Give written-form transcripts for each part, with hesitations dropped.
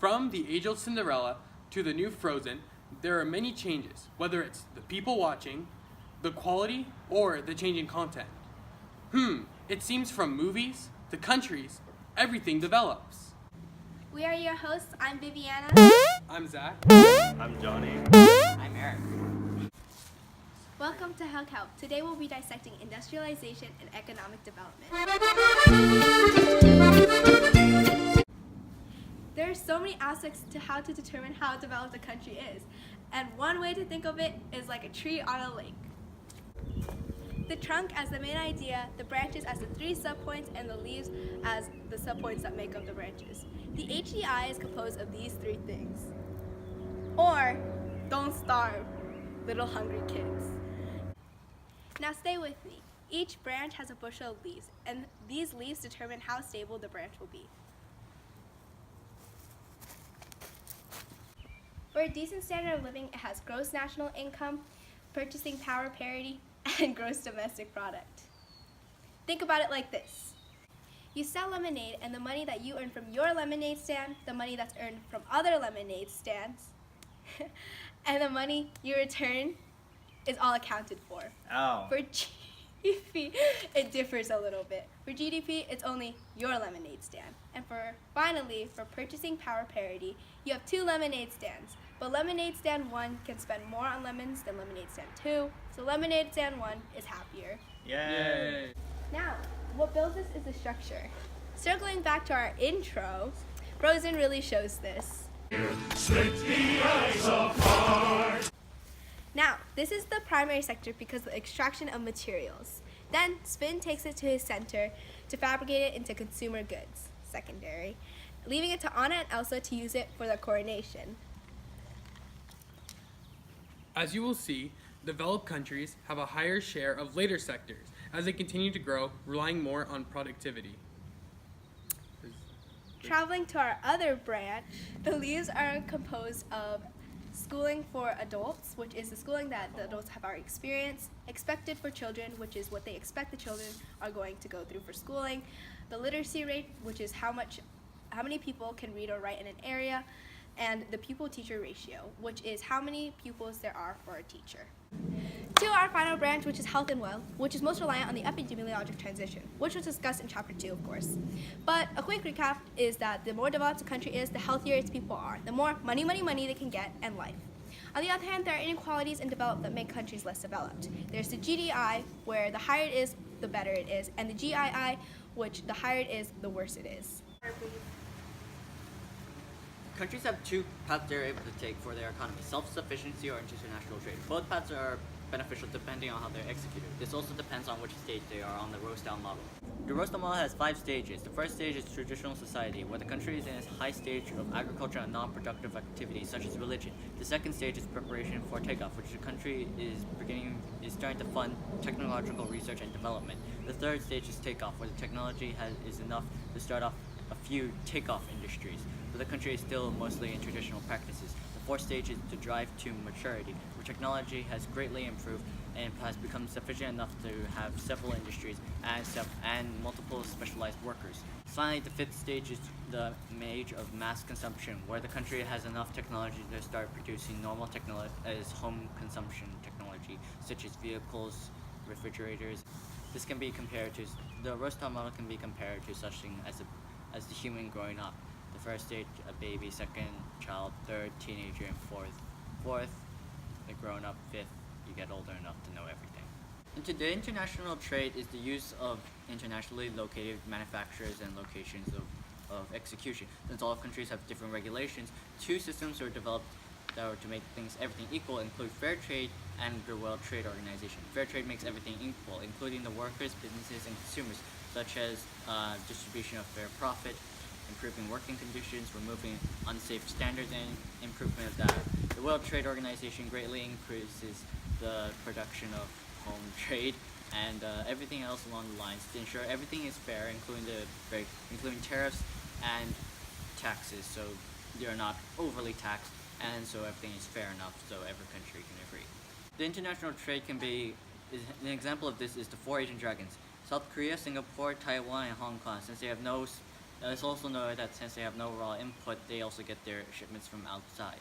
From the age-old Cinderella to the new Frozen, there are many changes, whether it's the people watching, the quality, or the change in content. It seems from movies to countries, everything develops. We are your hosts. I'm Viviana. I'm Zach. I'm Johnny. I'm Eric. Welcome to Help Help. Today we'll be dissecting industrialization and economic development. There are so many aspects to how to determine how developed a country is, and one way to think of it is like a tree on a lake. The trunk as the main idea, the branches as the three subpoints, and the leaves as the subpoints that make up the branches. The HDI is composed of these three things. Or, don't starve, little hungry kids. Now stay with me. Each branch has a bushel of leaves, and these leaves determine how stable the branch will be. For a decent standard of living, it has gross national income, purchasing power parity, and gross domestic product. Think about it like this. You sell lemonade, and the money that you earn from your lemonade stand, the money that's earned from other lemonade stands, and the money you return is all accounted for. Ow. For GDP, it differs a little bit. For GDP, it's only your lemonade stand. And finally, for purchasing power parity, you have two lemonade stands. But lemonade stand 1 can spend more on lemons than lemonade stand 2, so lemonade stand 1 is happier. Yay. Now, what builds this is the structure. Circling back to our intro, Frozen really shows this. Now, this is the primary sector because of the extraction of materials. Then, Spin takes it to his center to fabricate it into consumer goods, secondary, leaving it to Anna and Elsa to use it for their coronation. As you will see, developed countries have a higher share of later sectors as they continue to grow, relying more on productivity. Traveling to our other branch, the leaves are composed of schooling for adults, which is the schooling that the adults have already experienced, expected for children, which is what they expect the children are going to go through for schooling, the literacy rate, which is how many people can read or write in an area, and the pupil-teacher ratio, which is how many pupils there are for a teacher. To our final branch, which is health and wealth, which is most reliant on the epidemiologic transition, which was discussed in chapter 2, of course. But a quick recap is that the more developed a country is, the healthier its people are, the more money they can get, and life. On the other hand, there are inequalities in development that make countries less developed. There's the GDI, where the higher it is, the better it is, and the GII, which the higher it is, the worse it is. Countries have two paths they're able to take for their economy, self-sufficiency or international trade. Both paths are beneficial depending on how they're executed. This also depends on which stage they are on the Rostow model. The Rostow model has 5 stages. The first stage is traditional society, where the country is in its high stage of agriculture and non-productive activities such as religion. The second stage is preparation for takeoff, which the country is starting to fund technological research and development. The third stage is takeoff, where the technology is enough to start off a few takeoff industries, but the country is still mostly in traditional practices. The fourth stage is to drive to maturity, where technology has greatly improved and has become sufficient enough to have several industries and multiple specialized workers. Finally, the fifth stage is the age of mass consumption, where the country has enough technology to start producing normal technology as home consumption technology, such as vehicles, refrigerators. This can be compared to, the Rostow model can be compared to such thing as the human growing up. The first stage, a baby, second, child, third, teenager, and fourth, the grown up, fifth, you get older enough to know everything. And the international trade is the use of internationally located manufacturers and locations of execution. Since all countries have different regulations, 2 systems were developed that were to make everything equal, include fair trade and the World Trade Organization. Fair trade makes everything equal, including the workers, businesses, and consumers, such as distribution of fair profit, improving working conditions, removing unsafe standards, and improvement of that. The World Trade Organization greatly increases the production of home trade and everything else along the lines to ensure everything is fair, including tariffs and taxes, so they're not overly taxed, and so everything is fair enough so every country can agree. The international trade an example of this is the 4 Asian dragons: South Korea, Singapore, Taiwan, and Hong Kong. Since they have no It's also noted that since they have no raw input, they also get their shipments from outside.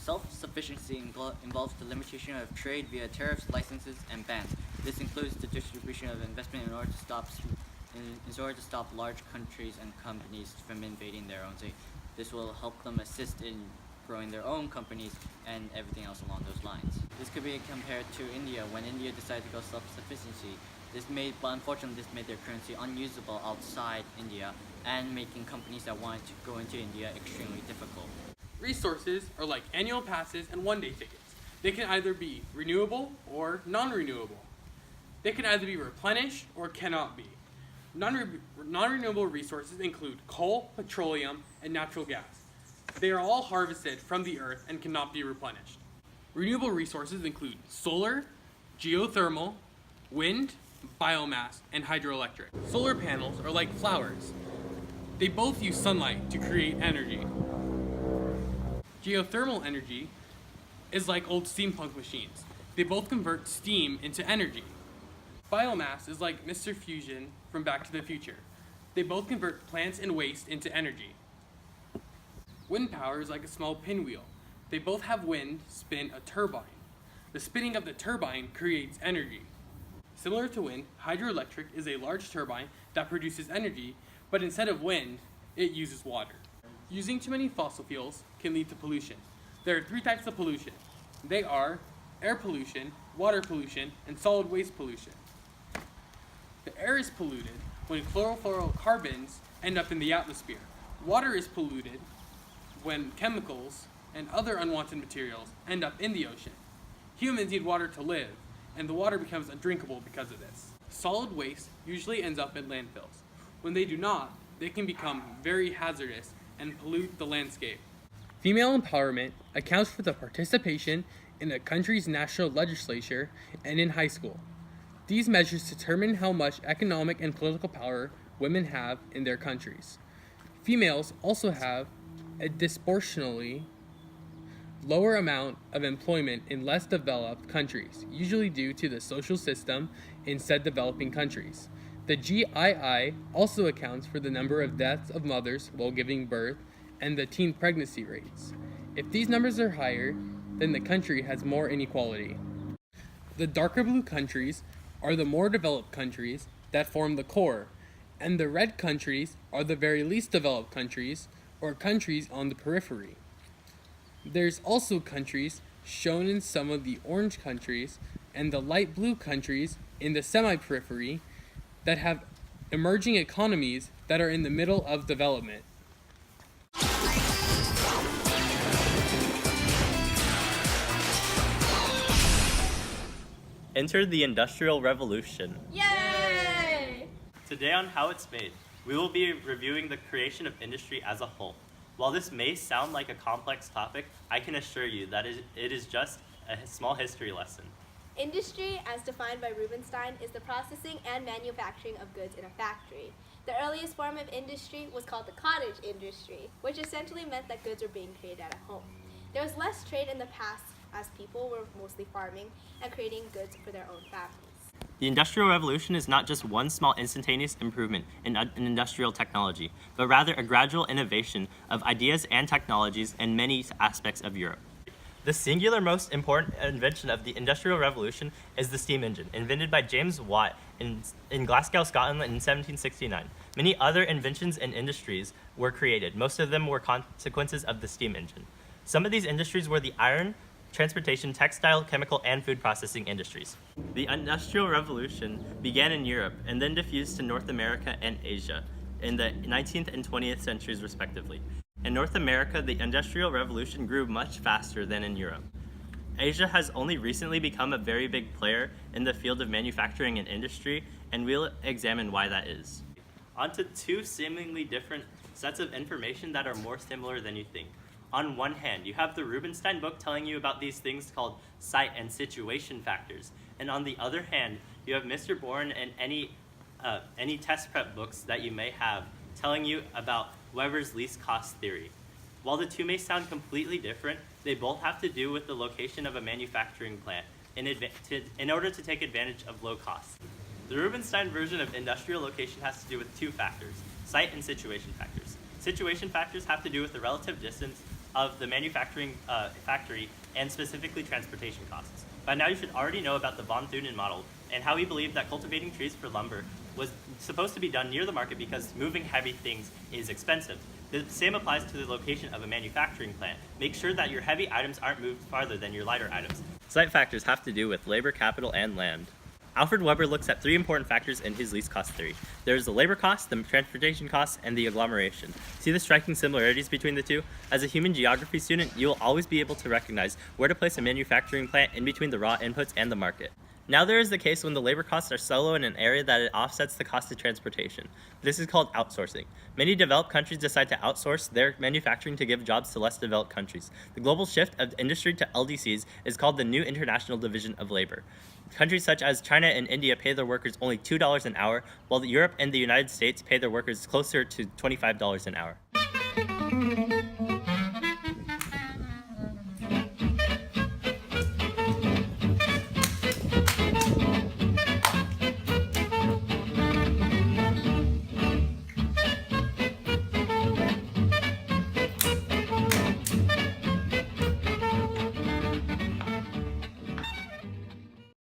Self-sufficiency involves the limitation of trade via tariffs, licenses, and bans. This includes the distribution of investment in order to stop large countries and companies from invading their own state. This will help them assist in growing their own companies and everything else along those lines. This could be compared to India. When India decided to go self-sufficiency, but unfortunately this made their currency unusable outside India and making companies that wanted to go into India extremely difficult. Resources are like annual passes and one-day tickets. They can either be renewable or non-renewable. They can either be replenished or cannot be. Non-renewable resources include coal, petroleum, and natural gas. They are all harvested from the earth and cannot be replenished. Renewable resources include solar, geothermal, wind, biomass, and hydroelectric. Solar panels are like flowers. They both use sunlight to create energy. Geothermal energy is like old steampunk machines. They both convert steam into energy. Biomass is like Mr. Fusion from Back to the Future. They both convert plants and waste into energy. Wind power is like a small pinwheel. They both have wind spin a turbine. The spinning of the turbine creates energy. Similar to wind, hydroelectric is a large turbine that produces energy, but instead of wind, it uses water. Using too many fossil fuels can lead to pollution. There are 3 types of pollution. They are air pollution, water pollution, and solid waste pollution. The air is polluted when chlorofluorocarbons end up in the atmosphere. Water is polluted when chemicals and other unwanted materials end up in the ocean. Humans need water to live, and the water becomes undrinkable because of this. Solid waste usually ends up in landfills. When they do not, they can become very hazardous and pollute the landscape. Female empowerment accounts for the participation in a country's national legislature and in high school. These measures determine how much economic and political power women have in their countries. Females also have a disproportionately lower amount of employment in less developed countries, usually due to the social system in said developing countries. The GII also accounts for the number of deaths of mothers while giving birth and the teen pregnancy rates. If these numbers are higher, then the country has more inequality. The darker blue countries are the more developed countries that form the core, and the red countries are the very least developed countries, or countries on the periphery. There's also countries shown in some of the orange countries and the light blue countries in the semi-periphery that have emerging economies that are in the middle of development. Enter the Industrial Revolution. Yay! Today on How It's Made, we will be reviewing the creation of industry as a whole. While this may sound like a complex topic, I can assure you that it is just a small history lesson. Industry, as defined by Rubinstein, is the processing and manufacturing of goods in a factory. The earliest form of industry was called the cottage industry, which essentially meant that goods were being created at home. There was less trade in the past, as people were mostly farming and creating goods for their own families. The Industrial Revolution is not just one small instantaneous improvement in industrial technology, but rather a gradual innovation of ideas and technologies in many aspects of Europe. The singular most important invention of the Industrial Revolution is the steam engine, invented by James Watt in Glasgow, Scotland in 1769. Many other inventions and industries were created. Most of them were consequences of the steam engine. Some of these industries were the iron, transportation, textile, chemical, and food processing industries. The Industrial Revolution began in Europe and then diffused to North America and Asia in the 19th and 20th centuries respectively. In North America, the Industrial Revolution grew much faster than in Europe. Asia has only recently become a very big player in the field of manufacturing and industry, and we'll examine why that is. On to 2 seemingly different sets of information that are more similar than you think. On one hand, you have the Rubinstein book telling you about these things called site and situation factors. And on the other hand, you have Mr. Bourne and any test prep books that you may have telling you about Weber's least cost theory. While the 2 may sound completely different, they both have to do with the location of a manufacturing plant in order to take advantage of low costs. The Rubinstein version of industrial location has to do with 2 factors. Site and situation factors. Situation factors have to do with the relative distance of the manufacturing factory and specifically transportation costs. By now you should already know about the von Thunen model and how he believed that cultivating trees for lumber was supposed to be done near the market because moving heavy things is expensive. The same applies to the location of a manufacturing plant. Make sure that your heavy items aren't moved farther than your lighter items. Site factors have to do with labor, capital, and land. Alfred Weber looks at three important factors in his least cost theory. There's the labor cost, the transportation cost, and the agglomeration. See the striking similarities between the two? As a human geography student, you will always be able to recognize where to place a manufacturing plant in between the raw inputs and the market. Now there is the case when the labor costs are so low in an area that it offsets the cost of transportation. This is called outsourcing. Many developed countries decide to outsource their manufacturing to give jobs to less developed countries. The global shift of industry to LDCs is called the New International Division of Labor. Countries such as China and India pay their workers only $2 an hour, while Europe and the United States pay their workers closer to $25 an hour.